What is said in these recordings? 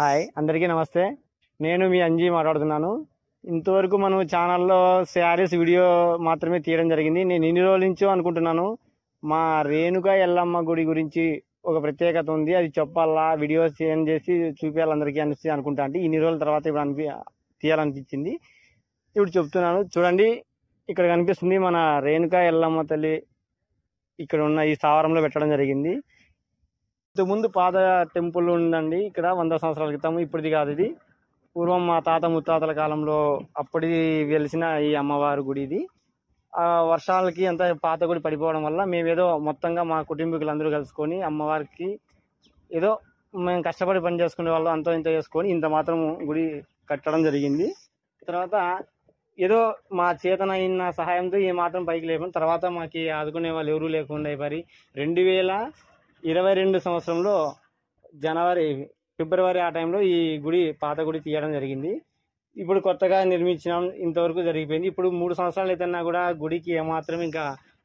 Hi అందరికీ నమస్తే. నేను మీ అంజీ మాట్లాడుతున్నాను. ఇంతవరకు మనం ఛానల్లో శారీస్ వీడియో మాత్రమే తీయడం జరిగింది. నేను ఇన్ని రోజుల నుంచో అనుకుంటున్నాను, మా రేణుక ఎల్లమ్మ గుడి గురించి ఒక ప్రత్యేకత ఉంది, అది చెప్పాలా, వీడియో చేంజ్ చేసి చూపించాలి అందరికీ అనేసి అనుకుంటా. అంటే ఇన్ని రోజుల తర్వాత ఇప్పుడు తీయాలనిపించింది. ఇప్పుడు చెప్తున్నాను చూడండి. ఇక్కడ కనిపిస్తుంది మన రేణుక ఎల్లమ్మ తల్లి. ఇక్కడ ఉన్న ఈ స్థావరంలో పెట్టడం జరిగింది. ఇంతకుముందు పాత టెంపుల్ ఉందండి ఇక్కడ 100 సంవత్సరాల క్రితం. ఇప్పటిది కాదు, ఇది పూర్వం మా తాత ముత్తాతల కాలంలో అప్పటి వెలిసిన ఈ అమ్మవారి గుడి ఇది. ఆ వర్షాలకి అంత పాత గుడి పడిపోవడం వల్ల మేమేదో మొత్తంగా మా కుటుంబీకులందరూ కలుసుకొని అమ్మవారికి ఏదో మేము కష్టపడి పని చేసుకునే వాళ్ళు అంతో ఇంత చేసుకొని ఇంత మాత్రం గుడి కట్టడం జరిగింది. తర్వాత ఏదో మా చేతన అయిన సహాయంతో ఏ మాత్రం పైకి లేకుండా తర్వాత మాకు ఆదుకునే వాళ్ళు ఎవరూ లేకుండా అయిపోయి 2022 సంవత్సరంలో ఫిబ్రవరి ఆ టైంలో ఈ గుడి పాత గుడి తీయడం జరిగింది. ఇప్పుడు కొత్తగా నిర్మించినాం, ఇంతవరకు జరిగిపోయింది. ఇప్పుడు 3 సంవత్సరాలు అయితేనా కూడా గుడికి ఏమాత్రం ఇంకా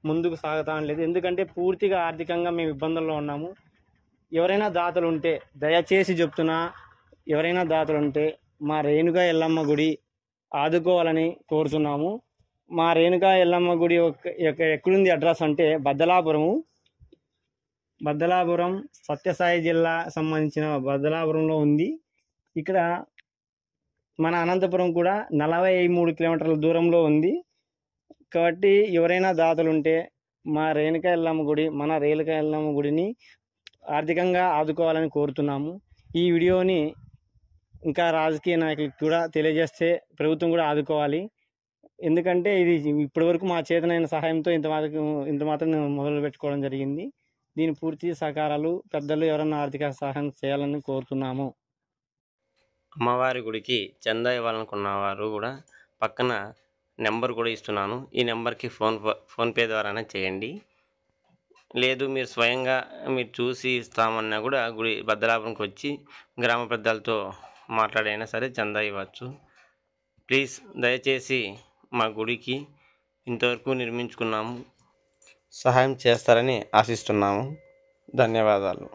ముందుకు సాగుతాం లేదు. ఎందుకంటే పూర్తిగా ఆర్థికంగా మేము ఇబ్బందుల్లో ఉన్నాము. ఎవరైనా దాతలు ఉంటే దయచేసి చెప్తున్నా, ఎవరైనా దాతలు ఉంటే మా రేణుక ఎల్లమ్మ గుడి ఆదుకోవాలని కోరుతున్నాము. మా రేణుక ఎల్లమ్మ గుడి ఎక్కడుంది అడ్రస్ అంటే బద్దలాపురం సత్యసాయి జిల్లా సంబంధించిన బద్దలాపురంలో ఉంది. ఇక్కడ మన అనంతపురం కూడా 43 కిలోమీటర్ల దూరంలో ఉంది. కాబట్టి ఎవరైనా దాతలుంటే మన రేణుక ఎల్లమ్మ గుడిని ఆర్థికంగా ఆదుకోవాలని కోరుతున్నాము. ఈ వీడియోని ఇంకా రాజకీయ నాయకులకు కూడా తెలియజేస్తే ప్రభుత్వం కూడా ఆదుకోవాలి. ఎందుకంటే ఇది ఇప్పటి వరకు మా చేతనైన సహాయంతో ఇంత మాత్రం మొదలు పెట్టుకోవడం జరిగింది. దీని పూర్తి సహకారాలు పెద్దలు ఎవరన్నా ఆర్థిక సహాయం చేయాలని కోరుతున్నాము. అమ్మవారి గుడికి చందా ఇవ్వాలనుకున్న వారు కూడా పక్కన నెంబర్ కూడా ఇస్తున్నాను. ఈ నెంబర్కి ఫోన్పే ద్వారానే చేయండి. లేదు మీరు స్వయంగా మీరు చూసి ఇస్తామన్నా కూడా గుడి బద్దలాపురంకి వచ్చి గ్రామ పెద్దలతో మాట్లాడైనా సరే చందా ఇవ్వచ్చు. ప్లీజ్ దయచేసి మా గుడికి ఇంతవరకు నిర్మించుకున్నాము, సహాయం చేస్తారని ఆశిస్తున్నాము. ధన్యవాదాలు.